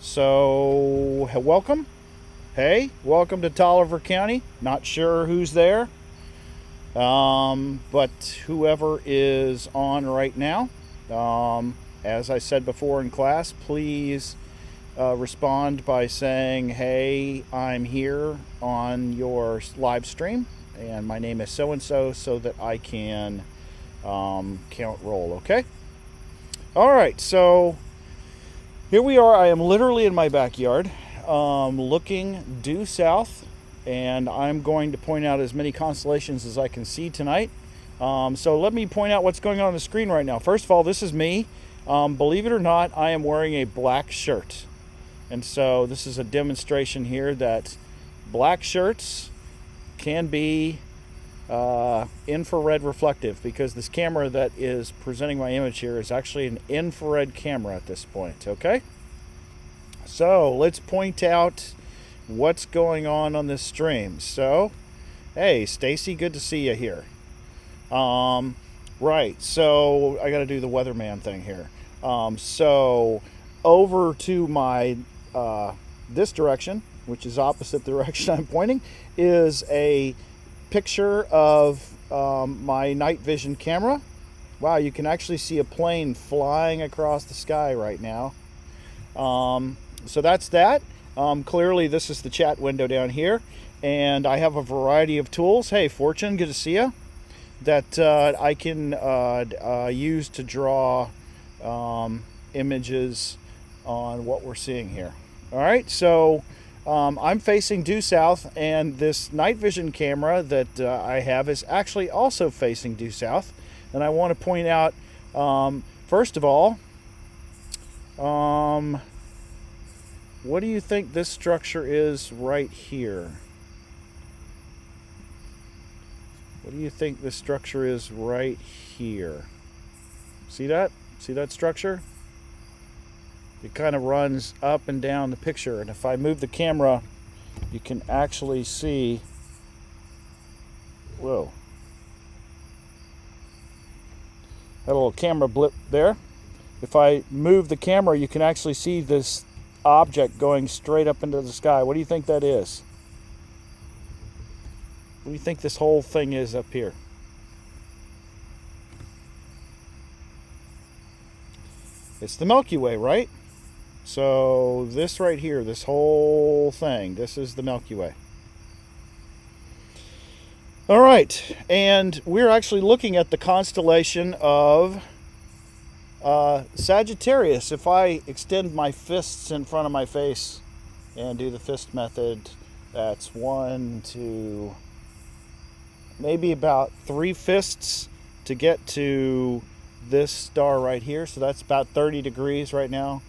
So, welcome. Hey, welcome to Taliaferro County. Not sure who's there, but whoever is on right now, as I said before in class, please respond by saying, "Hey, I'm here on your live stream, and my name is so and so," so that I can count roll. Okay. All right. So here we are. I am literally in my backyard, looking due south, and I'm going to point out as many constellations as I can see tonight. So let me point out what's going on the screen right now. First of all, this is me. Believe it or not, I am wearing a black shirt. And so this is a demonstration here that black shirts can be infrared reflective, because this camera that is presenting my image here is actually an infrared camera at this point. Okay, so let's point out what's going on this stream. So hey Stacy, good to see you here. Right, so I got to do the weatherman thing here. So over to my this direction, which is opposite the direction I'm pointing, is a picture of my night vision camera. Wow, you can actually see a plane flying across the sky right now. So that's that. Clearly this is the chat window down here, and I have a variety of tools. Hey Fortune, good to see you. That I can use to draw images on what we're seeing here. All right, so I'm facing due south, and this night vision camera that I have is actually also facing due south. And I want to point out, first of all, what do you think this structure is right here? What do you think this structure is right here? See that? See that structure? It kind of runs up and down the picture, and if I move the camera, you can actually see, whoa, that little camera blip there. If I move the camera, you can actually see this object going straight up into the sky. What do you think that is? What do you think this whole thing is up here? It's the Milky Way, right? So this right here, this whole thing, this is the Milky Way. All right, and we're actually looking at the constellation of Sagittarius. If I extend my fists in front of my face and do the fist method, that's 1, 2, maybe about 3 fists to get to this star right here. So that's about 30 degrees right now.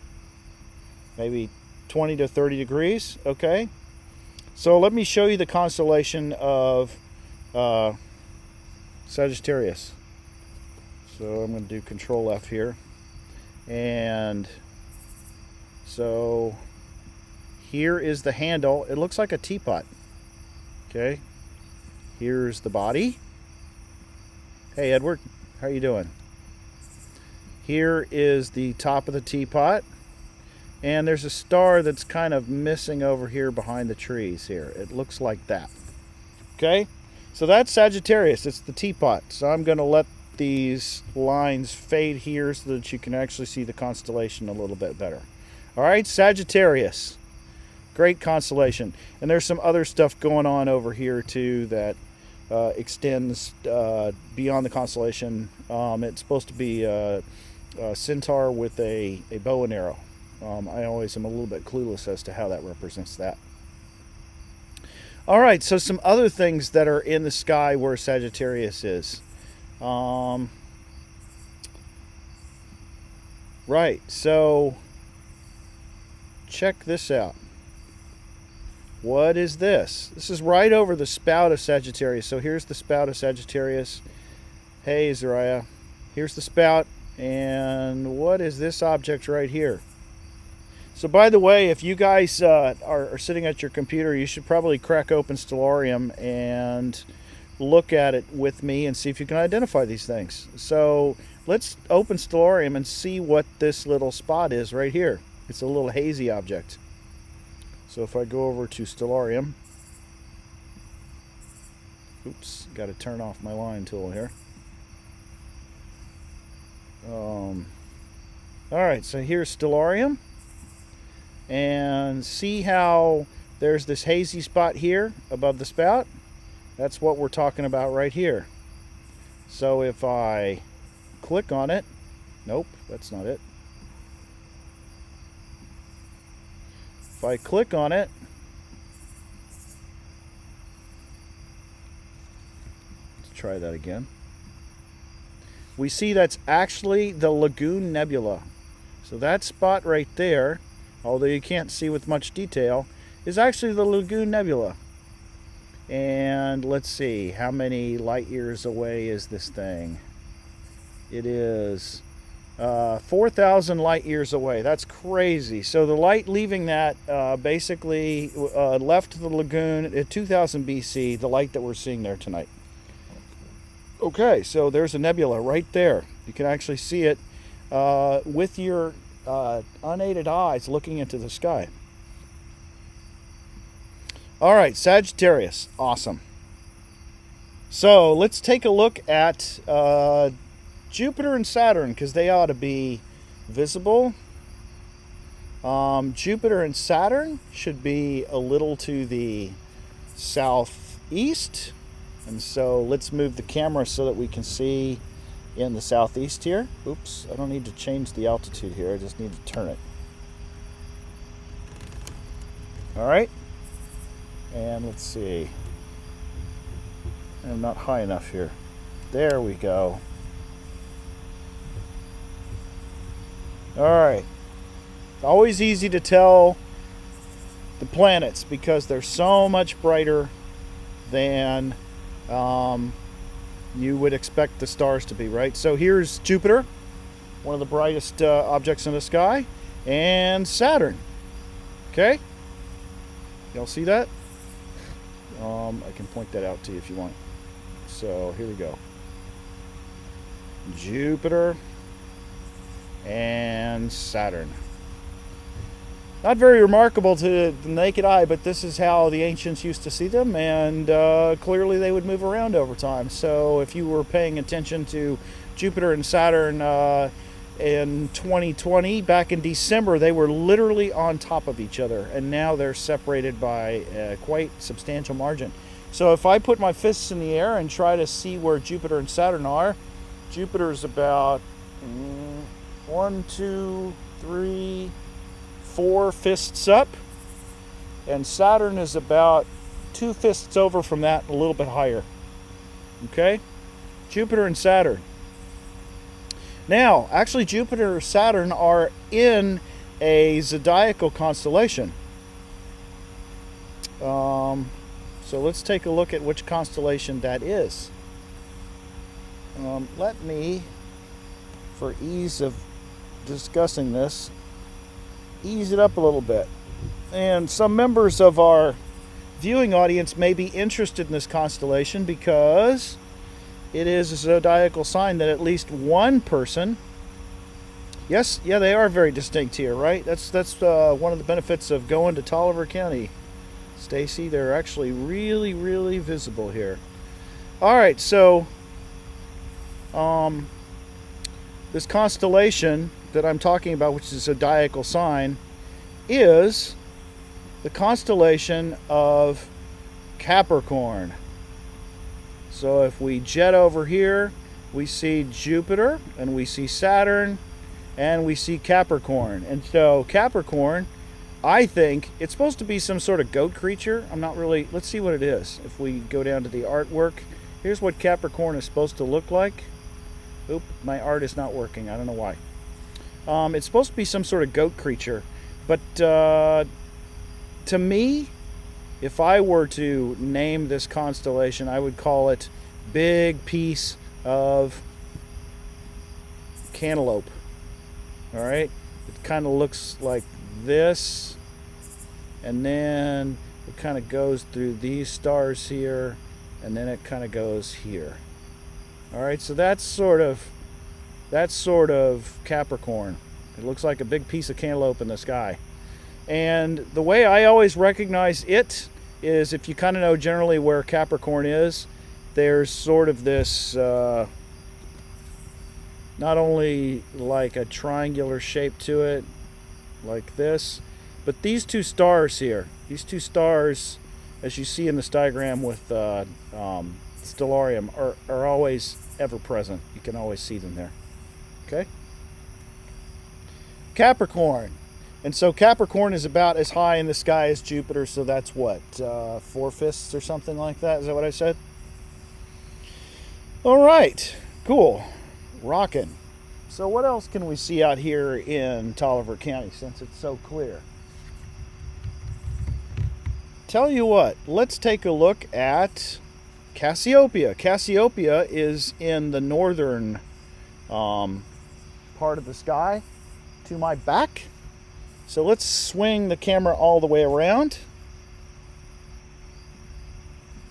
Maybe 20 to 30 degrees. Okay, so let me show you the constellation of Sagittarius. So I'm going to do Control F here, and so here is the handle. It looks like a teapot. Okay, here's the body. Hey Edward, how you doing? Here is the top of the teapot. And there's a star that's kind of missing over here behind the trees here. It looks like that. Okay, so that's Sagittarius. It's the teapot. So I'm going to let these lines fade here so that you can actually see the constellation a little bit better. All right, Sagittarius. Great constellation. And there's some other stuff going on over here too that extends beyond the constellation. It's supposed to be a centaur with a bow and arrow. I always am a little bit clueless as to how that represents that. All right, so some other things that are in the sky where Sagittarius is. Right, so check this out. What is this? This is right over the spout of Sagittarius. So here's the spout of Sagittarius. Hey, Zariah. Here's the spout. And what is this object right here? So by the way, if you guys are sitting at your computer, you should probably crack open Stellarium and look at it with me and see if you can identify these things. So let's open Stellarium and see what this little spot is right here. It's a little hazy object. So if I go over to Stellarium, oops, got to turn off my line tool here. Alright, so here's Stellarium. And see how there's this hazy spot here above the spout? That's what we're talking about right here. So if I click on it, nope, that's not it. If I click on it, let's try that again. We see that's actually the Lagoon Nebula. So that spot right there, although you can't see with much detail, is actually the Lagoon Nebula. And let's see, how many light years away is this thing? It is 4,000 light years away. That's crazy. So the light leaving that basically left the lagoon at 2000 BC, the light that we're seeing there tonight. Okay, so there's a nebula right there. You can actually see it with your unaided eyes looking into the sky. All right, Sagittarius, awesome. So let's take a look at Jupiter and Saturn, because they ought to be visible. Jupiter and Saturn should be a little to the southeast. And so let's move the camera so that we can see in the southeast here. Oops, I don't need to change the altitude here. I just need to turn it. All right. And let's see. I'm not high enough here. There we go. All right. It's always easy to tell the planets because they're so much brighter than you would expect the stars to be, right? So here's Jupiter, one of the brightest objects in the sky, and Saturn. Okay? Y'all see that? I can point that out to you if you want. So here we go. Jupiter and Saturn. Not very remarkable to the naked eye, but this is how the ancients used to see them, and clearly they would move around over time. So if you were paying attention to Jupiter and Saturn in 2020, back in December, they were literally on top of each other, and now they're separated by a quite substantial margin. So if I put my fists in the air and try to see where Jupiter and Saturn are, Jupiter's about 1, 2, 3, 4 fists up, and Saturn is about 2 fists over from that, a little bit higher. Okay? Jupiter and Saturn. Now, actually, Jupiter and Saturn are in a zodiacal constellation. So let's take a look at which constellation that is. Let me, for ease of discussing this, ease it up a little bit. And some members of our viewing audience may be interested in this constellation because it is a zodiacal sign that at least one person, yes, yeah, they are very distinct here, right? That's one of the benefits of going to Taliaferro County. Stacy, they're actually really, really visible here. All right, so this constellation that I'm talking about, which is a zodiacal sign, is the constellation of Capricorn. So if we jet over here, we see Jupiter, and we see Saturn, and we see Capricorn. And so Capricorn, I think it's supposed to be some sort of goat creature. I'm not really, let's see what it is. If we go down to the artwork, here's what Capricorn is supposed to look like. Oop, my art is not working. I don't know why. It's supposed to be some sort of goat creature. But to me, if I were to name this constellation, I would call it Big Piece of Cantaloupe. All right? It kind of looks like this, and then it kind of goes through these stars here, and then it kind of goes here. All right, so that's sort of Capricorn. It looks like a big piece of cantaloupe in the sky. And the way I always recognize it is if you kind of know generally where Capricorn is, there's sort of this, not only like a triangular shape to it, like this, but these two stars here, these two stars, as you see in this diagram with Stellarium, are always ever present. You can always see them there. Okay? Capricorn. And so Capricorn is about as high in the sky as Jupiter, so that's what, 4/5 or something like that? Is that what I said? All right, cool. Rockin'. So what else can we see out here in Taliaferro County since it's so clear? Tell you what, let's take a look at Cassiopeia. Cassiopeia is in the northern part of the sky to my back. So let's swing the camera all the way around.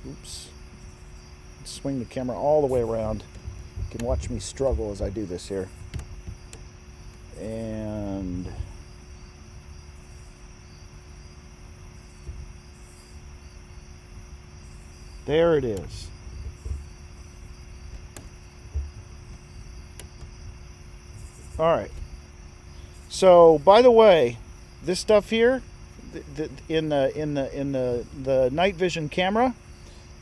Oops. Let's swing the camera all the way around. You can watch me struggle as I do this here. And there it is. All right. So, by the way, this stuff here, in the night vision camera,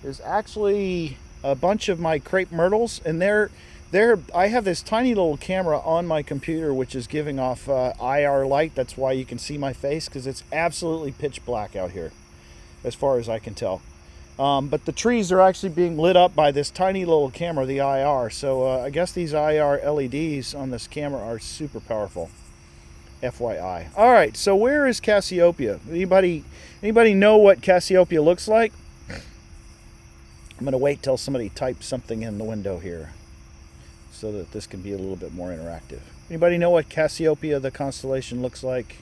is actually a bunch of my crepe myrtles, and I have this tiny little camera on my computer which is giving off IR light. That's why you can see my face, because it's absolutely pitch black out here, as far as I can tell. But the trees are actually being lit up by this tiny little camera, the IR. So I guess these IR LEDs on this camera are super powerful. FYI. All right, so where is Cassiopeia? Anybody know what Cassiopeia looks like? I'm going to wait till somebody types something in the window here so that this can be a little bit more interactive. Anybody know what Cassiopeia, the constellation, looks like?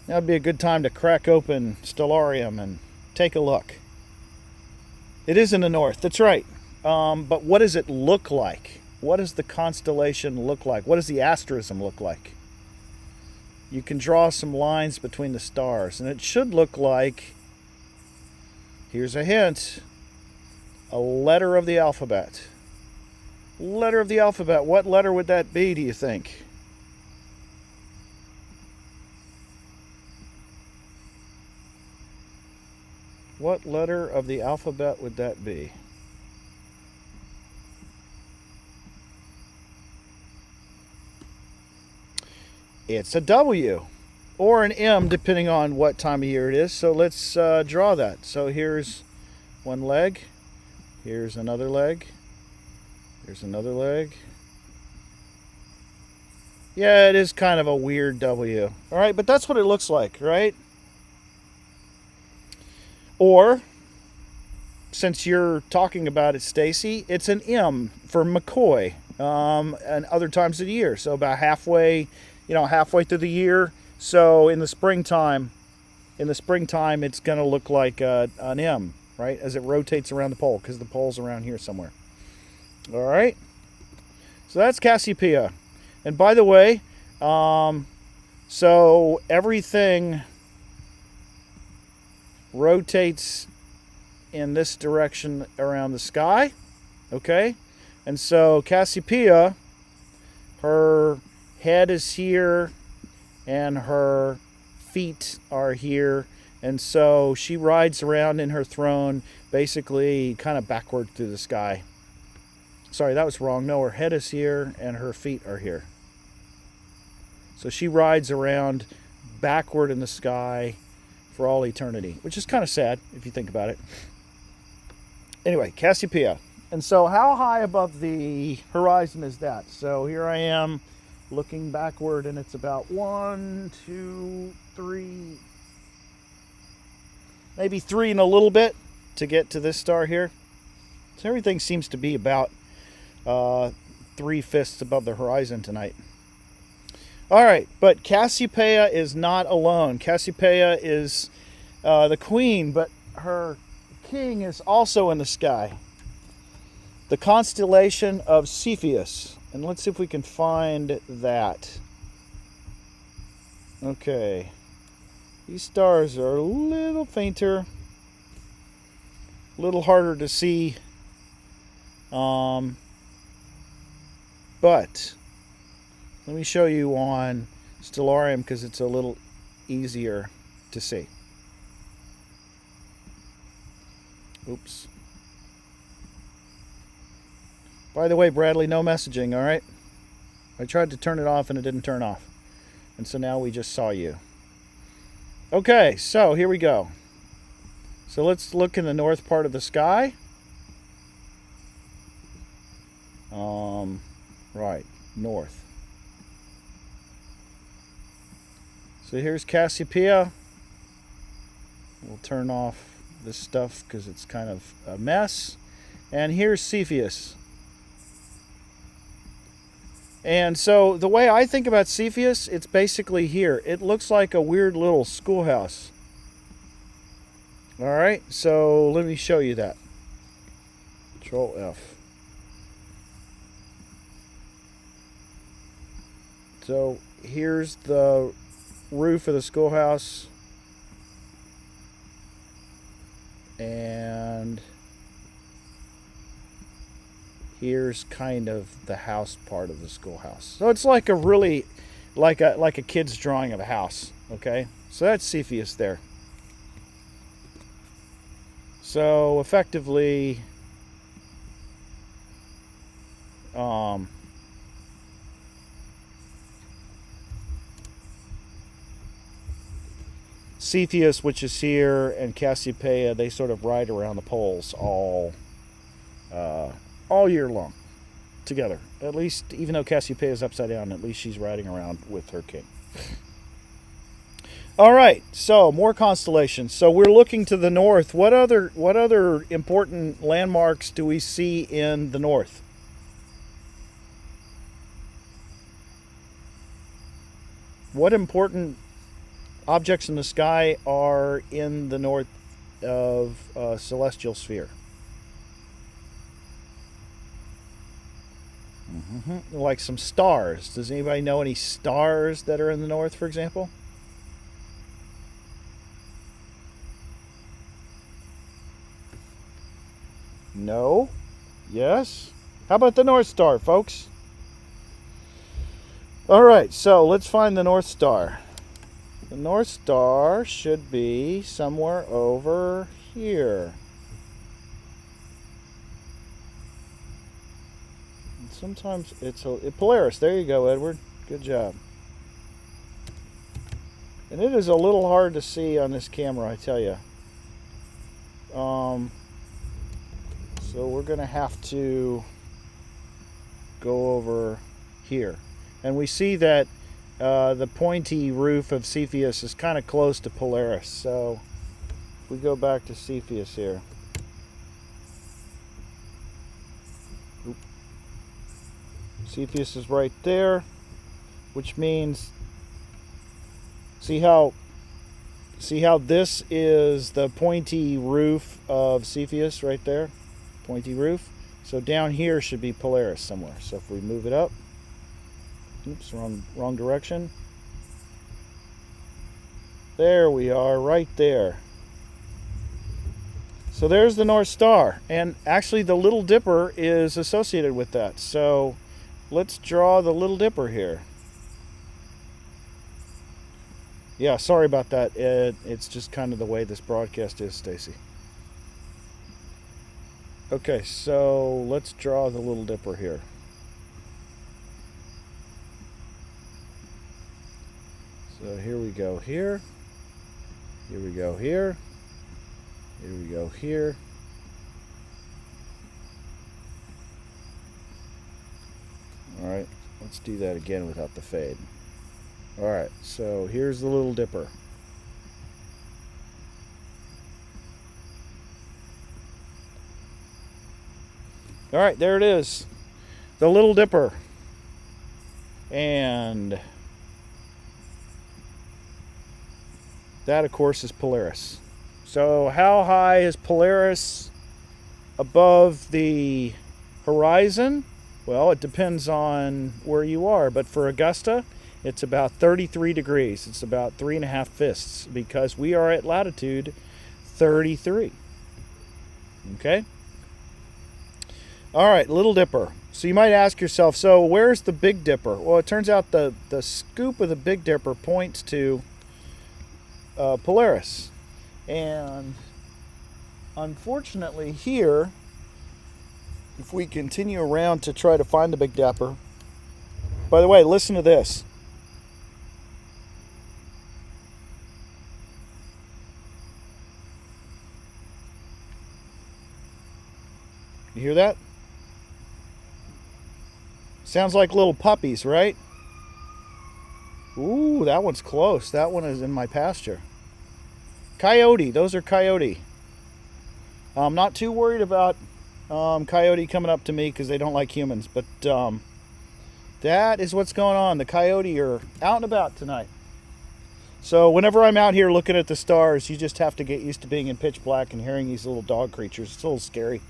That would be a good time to crack open Stellarium and take a look. It is in the north, that's right. But what does it look like? What does the constellation look like? What does the asterism look like? You can draw some lines between the stars, and it should look like, here's a hint, a letter of the alphabet. Letter of the alphabet. What letter would that be, do you think? What letter of the alphabet would that be? It's a W or an M, depending on what time of year it is. So let's draw that. So here's one leg. Here's another leg. Here's another leg. Yeah, it is kind of a weird W. All right, but that's what it looks like, right? Or, since you're talking about it, Stacy, it's an M for McCoy, and other times of the year. So about halfway through the year. So in the springtime, it's going to look like an M, right? As it rotates around the pole, because the pole's around here somewhere. All right. So that's Cassiopeia. And by the way, so everything rotates in this direction around the sky, okay? And so Cassiopeia, her head is here and her feet are here, and so she rides around in her throne basically kind of backward through the sky. Sorry, that was wrong. No, her head is here and her feet are here. So she rides around backward in the sky for all eternity, which is kind of sad if you think about it. Anyway, Cassiopeia. And so how high above the horizon is that? So here I am looking backward, and it's about 1, 2, 3, maybe 3 and a little bit to get to this star here. So everything seems to be about 3/5 above the horizon tonight. All right, but Cassiopeia is not alone. Cassiopeia is the queen, but her king is also in the sky. The constellation of Cepheus. And let's see if we can find that. Okay. These stars are a little fainter, a little harder to see. But let me show you on Stellarium because it's a little easier to see. Oops. By the way, Bradley, no messaging, all right? I tried to turn it off and it didn't turn off. And so now we just saw you. Okay, so here we go. So let's look in the north part of the sky. Right, north. So here's Cassiopeia. We'll turn off this stuff because it's kind of a mess. And here's Cepheus. And so the way I think about Cepheus, it's basically here. It looks like a weird little schoolhouse. All right, so let me show you that. Control F. So here's the roof of the schoolhouse. And here's kind of the house part of the schoolhouse. So it's like a really, like a kid's drawing of a house. Okay, so that's Cepheus there. So effectively, Cepheus, which is here, and Cassiopeia, they sort of ride around the poles all year long together. At least, even though Cassiopeia is upside down, at least she's riding around with her king. All right, so more constellations. So we're looking to the north. What other important landmarks do we see in the north? What important objects in the sky are in the north of celestial sphere? Like some stars. Does anybody know any stars that are in the north, for example? No? Yes? How about the North Star, folks? All right, so let's find the North Star. The North Star should be somewhere over here. And sometimes it's Polaris. There you go, Edward. Good job. And it is a little hard to see on this camera, I tell you. So we're going to have to go over here. And we see that the pointy roof of Cepheus is kind of close to Polaris. So if we go back to Cepheus here. Oop. Cepheus is right there, which means, see how this is the pointy roof of Cepheus right there? Pointy roof. So down here should be Polaris somewhere. So if we move it up, oops, wrong direction. There we are, right there. So there's the North Star, and actually the Little Dipper is associated with that. So let's draw the Little Dipper here. Yeah, sorry about that. It's just kind of the way this broadcast is, Stacy. Okay, so let's draw the Little Dipper here. So here we go here. Here we go here. Here we go here. Alright, let's do that again without the fade. Alright, so here's the Little Dipper. Alright, there it is. The Little Dipper. And that, of course, is Polaris. So how high is Polaris above the horizon? Well, it depends on where you are. But for Augusta, It's about 33 degrees. It's about 3.5 fists because we are at latitude 33. Okay? All right, Little Dipper. So you might ask yourself, so where's the Big Dipper? Well, it turns out the scoop of the Big Dipper points to Polaris. And unfortunately here, if we continue around to try to find the Big Dipper, by the way, listen to this. You hear that? Sounds like little puppies, right? Ooh, that one's close. That one is in my pasture. Coyote. Those are coyote. I'm not too worried about coyote coming up to me because they don't like humans. But that is what's going on. The coyote are out and about tonight. So whenever I'm out here looking at the stars, you just have to get used to being in pitch black and hearing these little dog creatures. It's a little scary.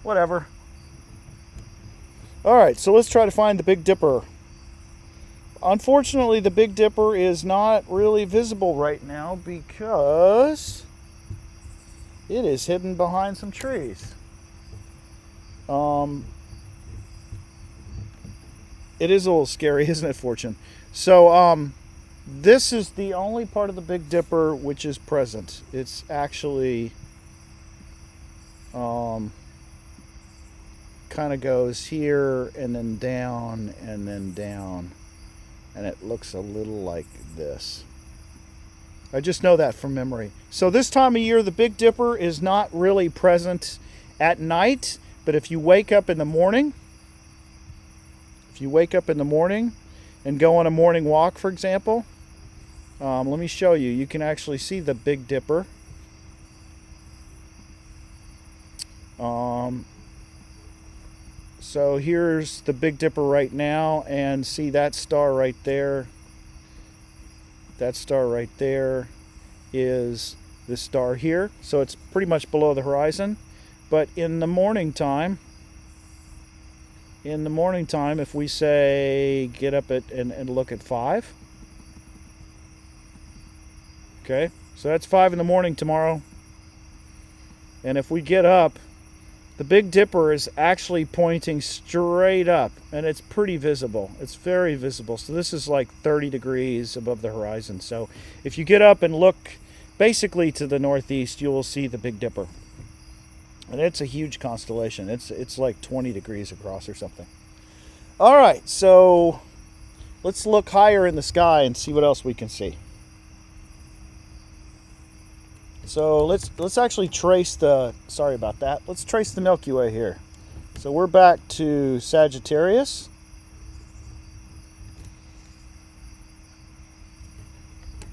Whatever. All right, so let's try to find the Big Dipper. Unfortunately, the Big Dipper is not really visible right now because it is hidden behind some trees. It is a little scary, isn't it, Fortune? So, this is the only part of the Big Dipper which is present. It's actually kind of goes here and then down and then down, and it looks a little like this. I just know that from memory. So this time of year the Big Dipper is not really present at night, but if you wake up in the morning, and go on a morning walk, for example, let me show you. You can actually see the Big Dipper. So here's the Big Dipper right now, and see that star right there. That star right there is this star here. So it's pretty much below the horizon. But in the morning time, if we say get up and look at 5. Okay, so that's 5 in the morning tomorrow. And if we get up, the Big Dipper is actually pointing straight up, and it's pretty visible. It's very visible. So this is like 30 degrees above the horizon. So if you get up and look basically to the northeast, you will see the Big Dipper. And it's a huge constellation. It's like 20 degrees across or something. All right, so let's look higher in the sky and see what else we can see. So let's actually trace the, sorry about that, let's trace the Milky Way here. So we're back to Sagittarius.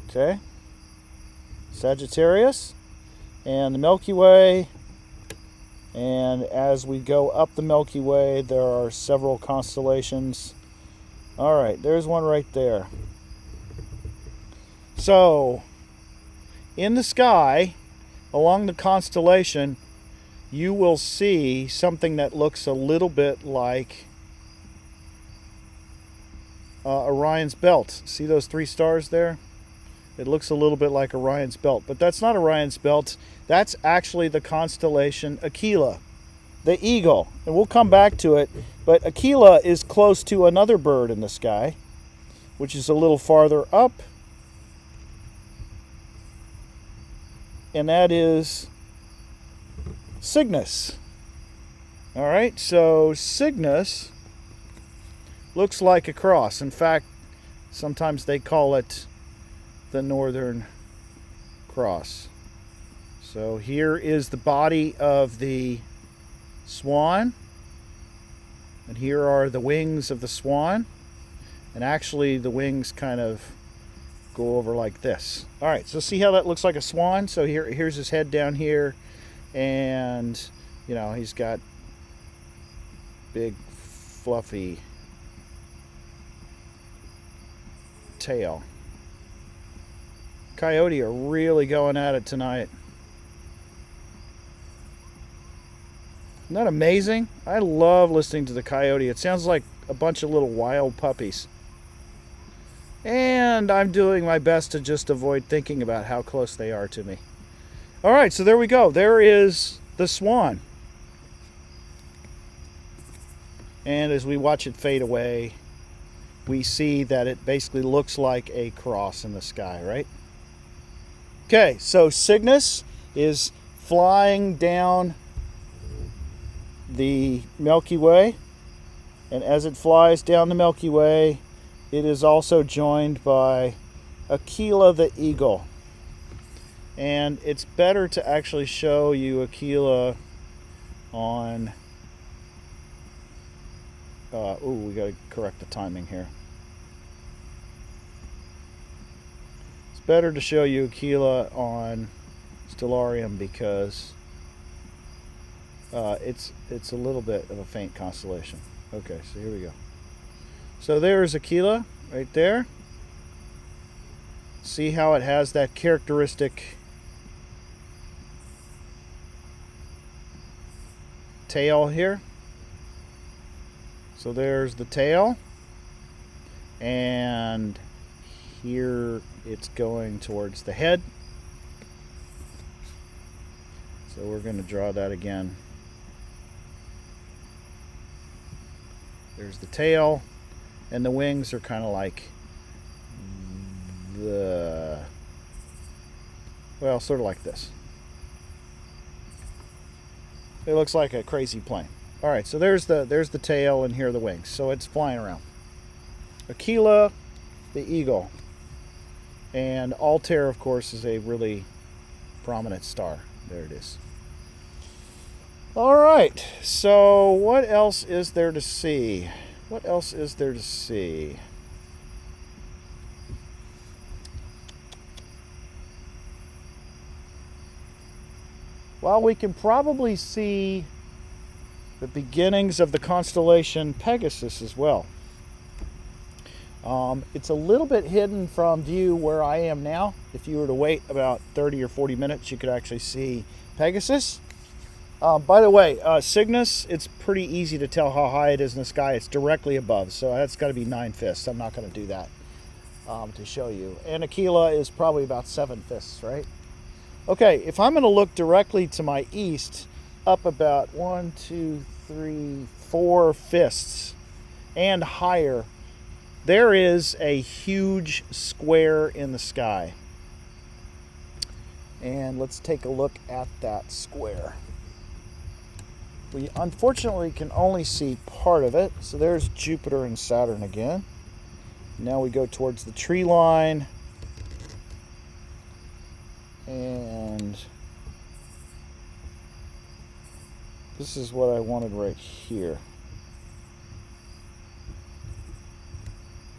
Okay, Sagittarius and the Milky Way. And as we go up the Milky Way, there are several constellations. All right, there's one right there. So in the sky, along the constellation, you will see something that looks a little bit like Orion's belt. See those 3 stars there? It looks a little bit like Orion's belt, but that's not Orion's belt. That's actually the constellation Aquila, the eagle. And we'll come back to it, but Aquila is close to another bird in the sky, which is a little farther up. And that is Cygnus. All right, so Cygnus looks like a cross. In fact, sometimes they call it the Northern Cross. So here is the body of the swan, and here are the wings of the swan, and actually the wings kind of go over like this. All right, so see how that looks like a swan? So here's his head down here, and you know, he's got big fluffy tail. Coyote are really going at it tonight. Isn't that amazing? I love listening to the coyote. It sounds like a bunch of little wild puppies. And I'm doing my best to just avoid thinking about how close they are to me. All right, so there we go. There is the swan. And as we watch it fade away, we see that it basically looks like a cross in the sky, right? Okay, so Cygnus is flying down the Milky Way, and as it flies down the Milky Way, it is also joined by Aquila the eagle. And it's better to actually show you Aquila on we got to correct the timing here. It's better to show you Aquila on Stellarium because it's a little bit of a faint constellation. Okay, so here we go. So there's Aquila right there. See how it has that characteristic tail here? So there's the tail, and here it's going towards the head. So we're going to draw that again. There's the tail, and the wings are kind of like sort of like this. It looks like a crazy plane. All right, so there's the tail, and here are the wings. So it's flying around. Aquila, the eagle, and Altair, of course, is a really prominent star. There it is. All right, so what else is there to see? What else is there to see? Well, we can probably see the beginnings of the constellation Pegasus as well. It's a little bit hidden from view where I am now. If you were to wait about 30 or 40 minutes, you could actually see Pegasus. By the way, Cygnus, it's pretty easy to tell how high it is in the sky. It's directly above, so that's got to be 9 fists. I'm not going to do that to show you. And Aquila is probably about 7 fists, right? Okay, if I'm going to look directly to my east, up about 1, 2, 3, 4 fists and higher, there is a huge square in the sky. And let's take a look at that square. We unfortunately can only see part of it. So there's Jupiter and Saturn again. Now we go towards the tree line. And this is what I wanted right here.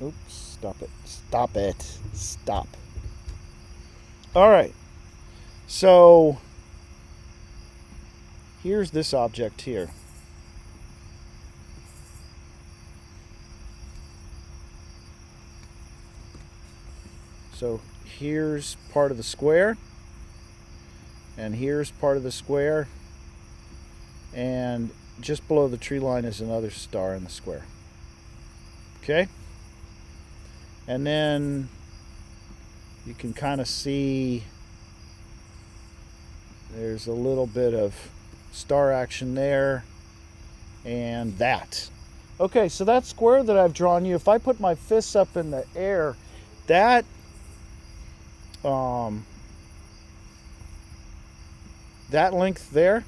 Oops, stop it. Stop it. Stop. All right. So here's this object here. So here's part of the square. And here's part of the square. And just below the tree line is another star in the square. Okay? And then you can kind of see there's a little bit of star action there and that. Okay, so that square that I've drawn you, if I put my fists up in the air, that that length there,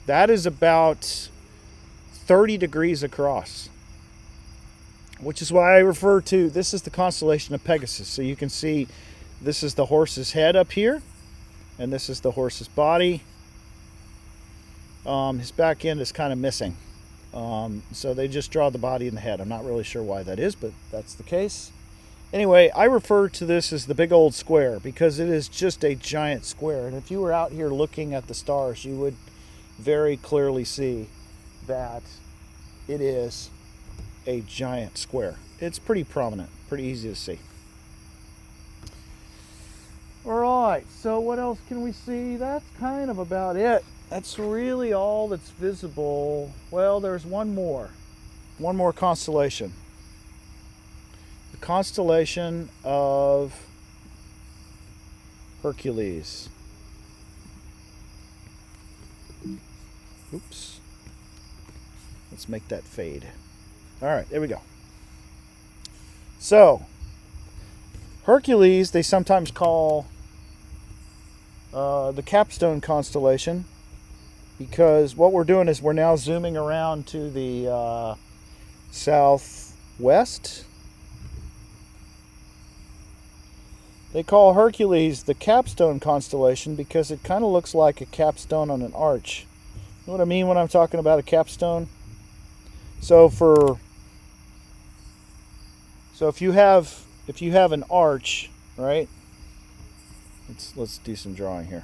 that is about 30 degrees across, which is why I refer to this is the constellation of Pegasus. So you can see this is the horse's head up here, and this is the horse's body. His back end is kind of missing. So they just draw the body and the head. I'm not really sure why that is, but that's the case. Anyway, I refer to this as the big old square because it is just a giant square. And if you were out here looking at the stars, you would very clearly see that it is a giant square. It's pretty prominent, pretty easy to see. All right, so what else can we see? That's kind of about it. That's really all that's visible. Well, there's one more constellation. the constellation of Hercules. Oops. Let's make that fade. All right, there we go. So, Hercules, they sometimes call the capstone constellation, because what we're doing is we're now zooming around to the southwest. They call Hercules the capstone constellation because it kind of looks like a capstone on an arch. You know what I mean when I'm talking about a capstone? So if you have an arch, right? Let's do some drawing here.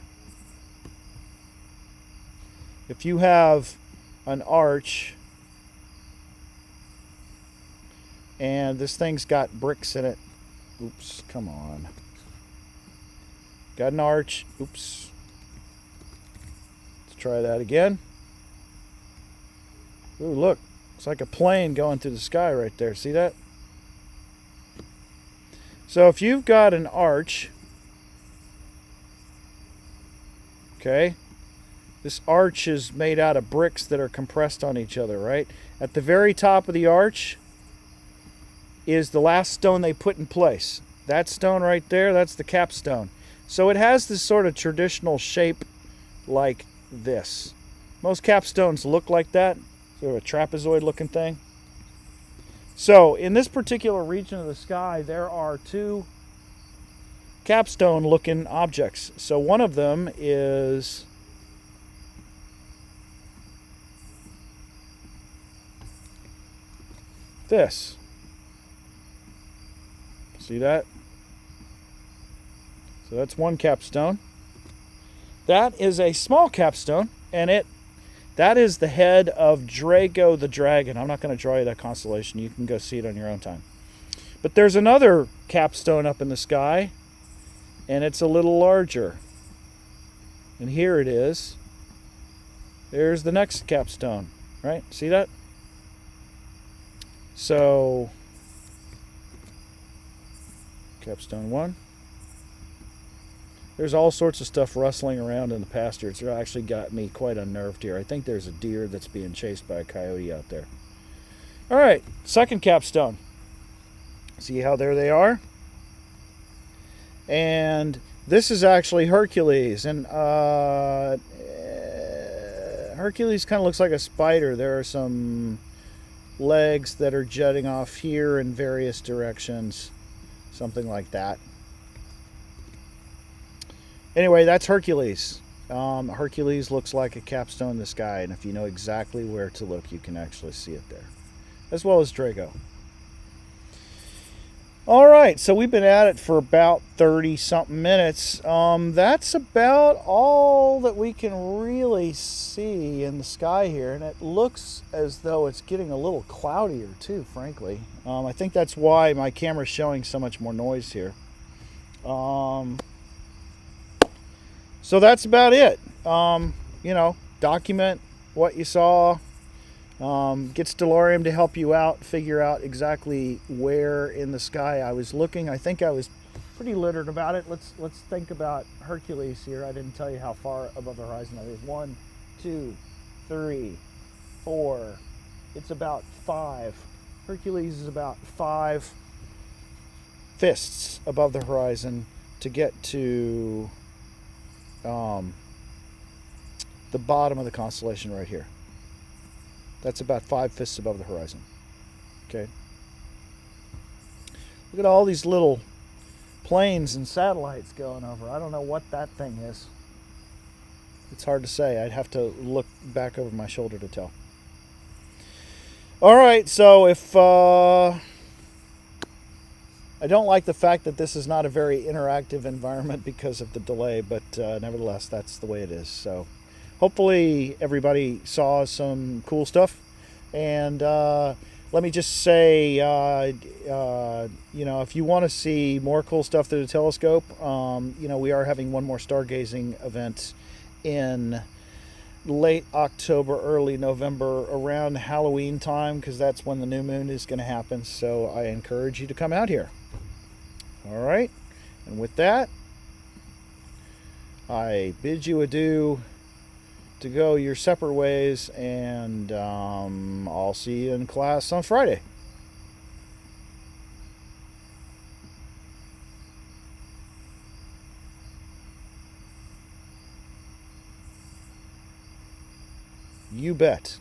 If you have an arch and this thing's got bricks in it. Oops, come on. Got an arch. Oops. Let's try that again. Ooh, look. It's like a plane going through the sky right there. See that? So if you've got an arch, okay, this arch is made out of bricks that are compressed on each other, right? At the very top of the arch is the last stone they put in place. That stone right there, that's the capstone. So it has this sort of traditional shape like this. Most capstones look like that. Sort of a trapezoid looking thing. So in this particular region of the sky, there are two capstone looking objects. So one of them is this. See that? So that's one capstone. That is a small capstone, and that is the head of Drago the dragon. I'm not going to draw you that constellation. You can go see it on your own time. But there's another capstone up in the sky, and it's a little larger. And here it is. There's the next capstone, right? See that? So, capstone 1. There's all sorts of stuff rustling around in the pasture. It's actually got me quite unnerved here. I think there's a deer that's being chased by a coyote out there. All right, second capstone. See how there they are? And this is actually Hercules. And Hercules kind of looks like a spider. There are some legs that are jutting off here in various directions. Something like that. Anyway, that's Hercules. Hercules looks like a capstone in the sky, and if you know exactly where to look, you can actually see it there, as well as Drago. All right, so we've been at it for about 30-something minutes. That's about all that we can really see in the sky here, and it looks as though it's getting a little cloudier too, frankly. I think that's why my camera's showing so much more noise here. So that's about it. You know, document what you saw. Get Stellarium to help you out, figure out exactly where in the sky I was looking. I think I was pretty literate about it. Let's think about Hercules here. I didn't tell you how far above the horizon I was. 1, 2, 3, 4. It's about 5. Hercules is about 5 fists above the horizon to get to the bottom of the constellation right here. That's about 5 fists above the horizon. Okay. Look at all these little planes and satellites going over. I don't know what that thing is. It's hard to say. I'd have to look back over my shoulder to tell. All right, so if I don't like the fact that this is not a very interactive environment because of the delay, but nevertheless, that's the way it is. So hopefully everybody saw some cool stuff. And let me just say, you know, if you want to see more cool stuff through the telescope, you know, we are having one more stargazing event in late October, early November, around Halloween time, because that's when the new moon is going to happen. So I encourage you to come out here. All right. And with that, I bid you adieu to go your separate ways, and I'll see you in class on Friday. You bet.